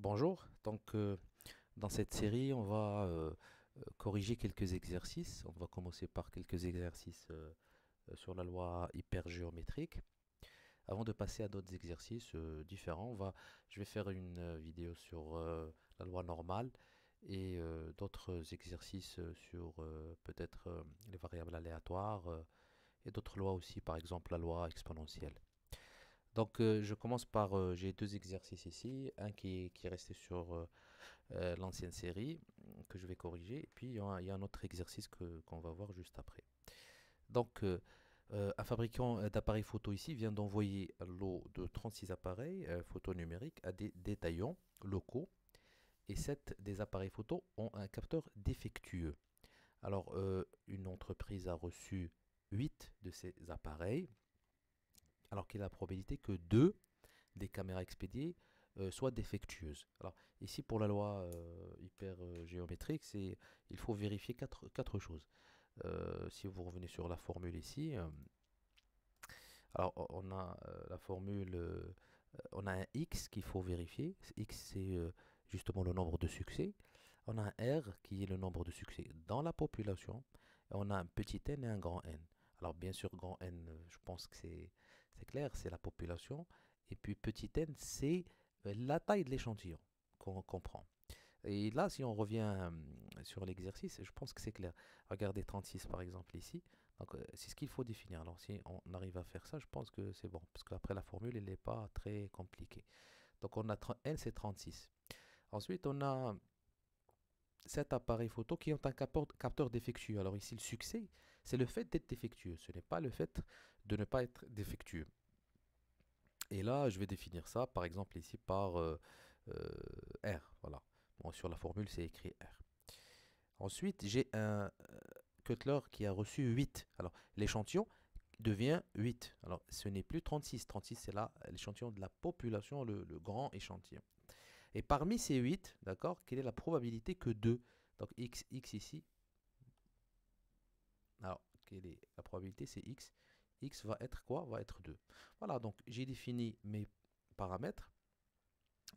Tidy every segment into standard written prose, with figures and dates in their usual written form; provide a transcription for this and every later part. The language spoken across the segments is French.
Bonjour, dans cette série, on va corriger quelques exercices. On va commencer par quelques exercices sur la loi hypergéométrique. Avant de passer à d'autres exercices différents, je vais faire une vidéo sur la loi normale et d'autres exercices sur peut-être les variables aléatoires et d'autres lois aussi, par exemple la loi exponentielle. Je commence par, j'ai deux exercices ici, un qui est resté sur l'ancienne série que je vais corriger. Et puis il y a un autre exercice qu'on va voir juste après. Donc, un fabricant d'appareils photo ici vient d'envoyer un lot de 36 appareils photo numériques à des détaillants locaux. Et 7 des appareils photo ont un capteur défectueux. Alors, une entreprise a reçu 8 de ces appareils, alors qu'il y a la probabilité que 2 des caméras expédiées soient défectueuses. Alors ici pour la loi hyper géométrique, il faut vérifier quatre choses. Si vous revenez sur la formule ici, alors on a la formule, on a un x qu'il faut vérifier. X c'est justement le nombre de succès. On a un R qui est le nombre de succès dans la population. Et on a un petit n et un grand N. Alors bien sûr, grand N, je pense que c'est clair, c'est la population. Et puis petit n, c'est la taille de l'échantillon qu'on prend. Et là, si on revient sur l'exercice, je pense que c'est clair. Regardez 36 par exemple ici. Donc c'est ce qu'il faut définir. Alors si on arrive à faire ça, je pense que c'est bon. Parce qu'après la formule, elle n'est pas très compliquée. Donc on a n, c'est 36. Ensuite, on a cet appareil photo qui ont un capteur défectueux. Alors ici, le succès, c'est le fait d'être défectueux. Ce n'est pas le fait de ne pas être défectueux. Et là, je vais définir ça, par exemple, ici par R. Voilà. Bon, sur la formule, c'est écrit R. Ensuite, j'ai un Cutler qui a reçu 8. Alors, l'échantillon devient 8. Alors, ce n'est plus 36. 36, c'est là l'échantillon de la population, le grand échantillon. Et parmi ces 8, d'accord, quelle est la probabilité que 2, donc x ici, alors, quelle est la probabilité? C'est x. X va être quoi? Va être 2. Voilà, donc j'ai défini mes paramètres.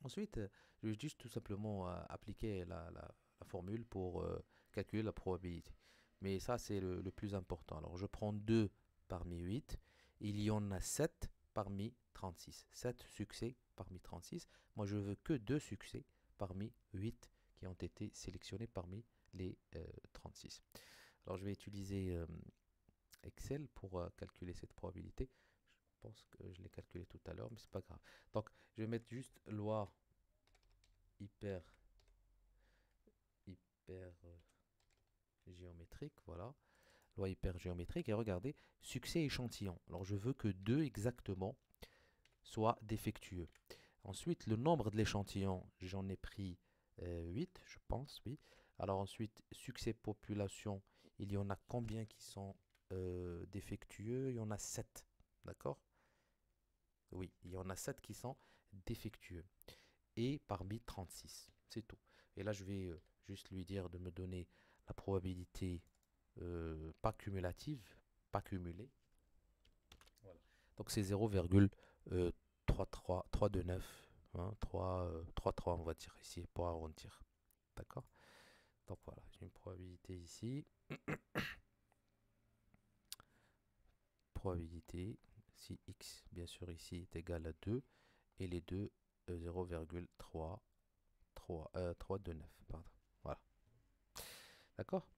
Ensuite, je vais juste tout simplement appliquer la formule pour calculer la probabilité. Mais ça, c'est le plus important. Alors, je prends 2 parmi 8. Il y en a 7 parmi 36. 7 succès parmi 36. Moi, je veux que 2 succès parmi 8 qui ont été sélectionnés parmi les 36. Alors, je vais utiliser Excel pour calculer cette probabilité. Je pense que je l'ai calculé tout à l'heure, mais c'est pas grave. Donc, je vais mettre juste loi hyper hyper géométrique, voilà, loi hyper géométrique, et regardez, succès échantillon. Alors je veux que 2 exactement soient défectueux. Ensuite, le nombre de l'échantillon, j'en ai pris 8, je pense, oui. Alors ensuite, succès population, il y en a combien qui sont défectueux? Il y en a 7, d'accord? Oui, il y en a 7 qui sont défectueux. Et parmi 36, c'est tout. Et là, je vais juste lui dire de me donner la probabilité pas cumulative, pas cumulée. Voilà. Donc c'est 0,329, hein, 3, on va dire ici pour arrondir. D'accord? Donc voilà, j'ai une probabilité ici. Probabilité, si x, bien sûr, ici est égal à 2, et les deux 0,329. Pardon. Voilà. D'accord?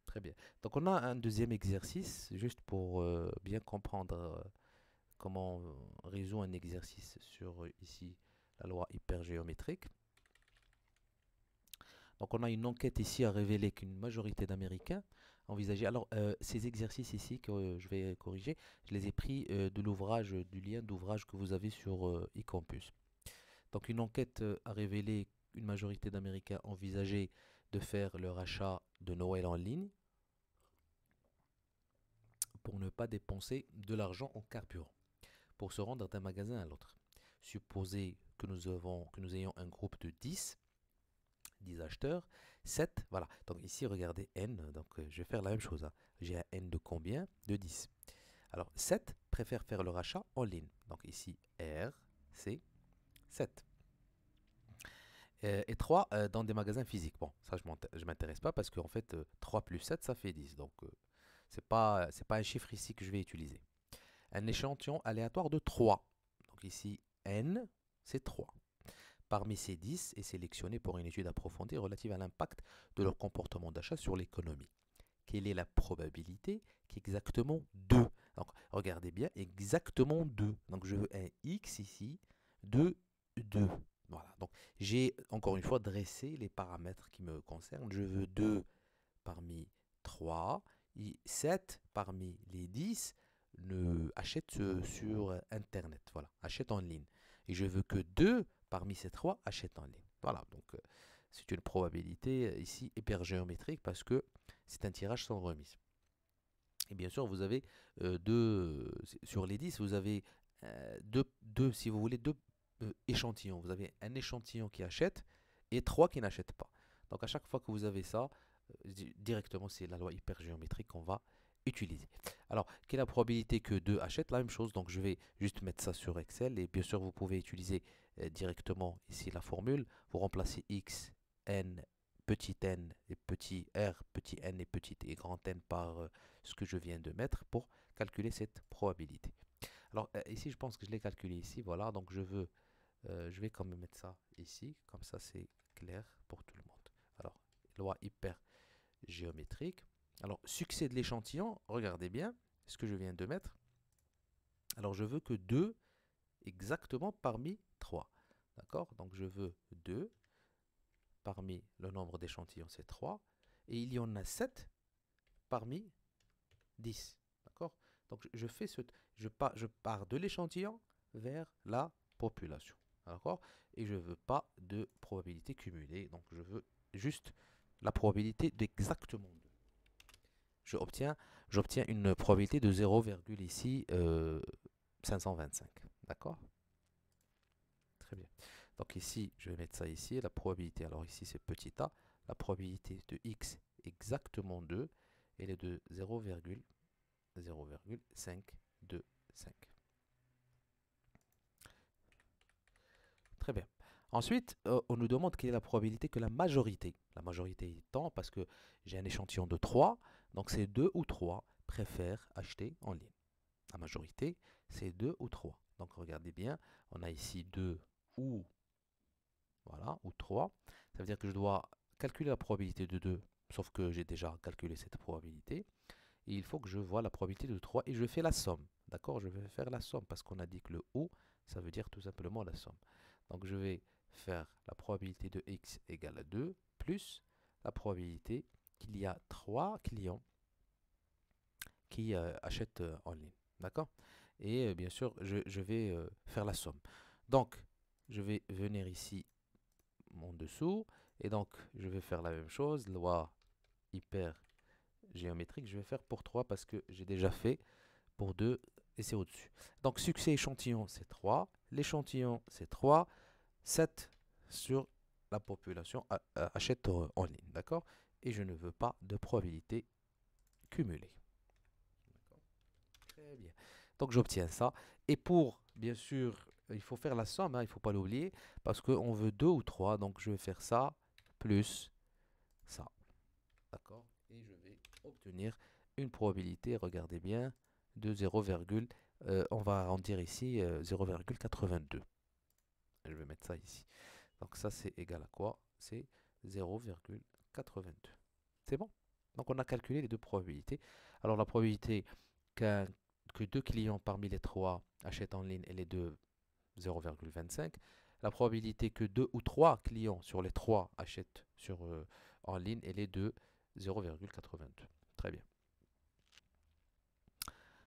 Très bien. Donc on a un deuxième exercice, juste pour bien comprendre comment on résout un exercice sur ici la loi hypergéométrique. Donc on a une enquête ici à révéler qu'une majorité d'Américains envisageaient. Alors ces exercices ici que je vais corriger, je les ai pris de l'ouvrage, du lien d'ouvrage que vous avez sur eCampus. Donc une enquête a révélé qu'une majorité d'Américains envisageaient de faire leur achat de Noël en ligne pour ne pas dépenser de l'argent en carburant, pour se rendre d'un magasin à l'autre. Supposez que nous ayons un groupe de 10 acheteurs, 7, voilà. Donc ici, regardez n, donc je vais faire la même chose, hein. J'ai un n de combien? De 10. Alors 7 préfèrent faire leur achat en ligne. Donc ici, R, c'est 7. Et 3 dans des magasins physiques. Bon, ça je m'intéresse pas parce qu'en fait 3 plus 7 ça fait 10. Donc c'est pas un chiffre ici que je vais utiliser. Un échantillon aléatoire de 3. Donc ici n c'est 3. Parmi ces 10 est sélectionné pour une étude approfondie relative à l'impact de leur comportement d'achat sur l'économie. Quelle est la probabilité qu'exactement 2? Donc regardez bien, exactement 2. Donc je veux un x ici de 2. Voilà, donc j'ai encore une fois dressé les paramètres qui me concernent. Je veux 2 parmi 3, 7 parmi les 10 achète sur Internet, voilà, achète en ligne. Et je veux que 2 parmi ces 3 achètent en ligne. Voilà, donc c'est une probabilité ici hypergéométrique parce que c'est un tirage sans remise. Et bien sûr, vous avez sur les 10, vous avez si vous voulez, deux échantillons. Vous avez un échantillon qui achète et 3 qui n'achètent pas. Donc à chaque fois que vous avez ça, directement, c'est la loi hypergéométrique qu'on va utiliser. Alors, quelle est la probabilité que 2 achètent? La même chose, donc je vais juste mettre ça sur Excel. Et bien sûr, vous pouvez utiliser directement ici la formule. Vous remplacez x, n, petit n et petit r, petit n et petit et grand n par ce que je viens de mettre pour calculer cette probabilité. Alors ici, je pense que je l'ai calculé ici. Voilà, donc je vais quand même mettre ça ici. Comme ça, c'est clair pour tout le monde. Alors, loi hyper géométrique. Alors, succès de l'échantillon, regardez bien ce que je viens de mettre. Alors, je veux que 2 exactement parmi 3. D'accord? Donc, je veux 2 parmi le nombre d'échantillons, c'est 3. Et il y en a 7 parmi 10. D'accord? Donc, je pars de l'échantillon vers la population. D'accord? Et je ne veux pas de probabilité cumulée. Donc, je veux juste la probabilité d'exactement 2. J'obtiens une probabilité de 0, ici 525. D'accord? Très bien. Donc ici, je vais mettre ça ici. La probabilité, alors ici c'est petit a. La probabilité de x exactement 2, elle est de 0,0525. Très bien. Ensuite, on nous demande quelle est la probabilité que la majorité étant, parce que j'ai un échantillon de 3, donc c'est 2 ou 3 préfèrent acheter en ligne. La majorité, c'est 2 ou 3. Donc regardez bien, on a ici 2 ou, voilà, ou 3. Ça veut dire que je dois calculer la probabilité de 2, sauf que j'ai déjà calculé cette probabilité. Et il faut que je vois la probabilité de 3 et je fais la somme. D'accord? Je vais faire la somme parce qu'on a dit que le ou, ça veut dire tout simplement la somme. Donc je vais faire la probabilité de x égale à 2 plus la probabilité qu'il y a 3 clients qui achètent en ligne. D'accord? Et bien sûr, je vais faire la somme. Donc, je vais venir ici en dessous. Et donc, je vais faire la même chose. Loi hyper géométrique. Je vais faire pour 3 parce que j'ai déjà fait pour 2 et c'est au-dessus. Donc, succès échantillon, c'est 3. L'échantillon, c'est 3. 7 sur la population achète en ligne. D'accord? Et je ne veux pas de probabilité cumulée. Très bien. Donc j'obtiens ça. Et pour, bien sûr, il faut faire la somme, hein, il ne faut pas l'oublier, parce qu'on veut 2 ou 3. Donc je vais faire ça plus ça. D'accord? Et je vais obtenir une probabilité, regardez bien, de 0, on va arrondir ici 0,82. Je vais mettre ça ici. Donc ça c'est égal à quoi? C'est 0,82. C'est bon? Donc on a calculé les deux probabilités. Alors la probabilité que 2 clients parmi les 3 achètent en ligne, elle est de 0,25. La probabilité que 2 ou 3 clients sur les 3 achètent en ligne, elle est de 0,82. Très bien.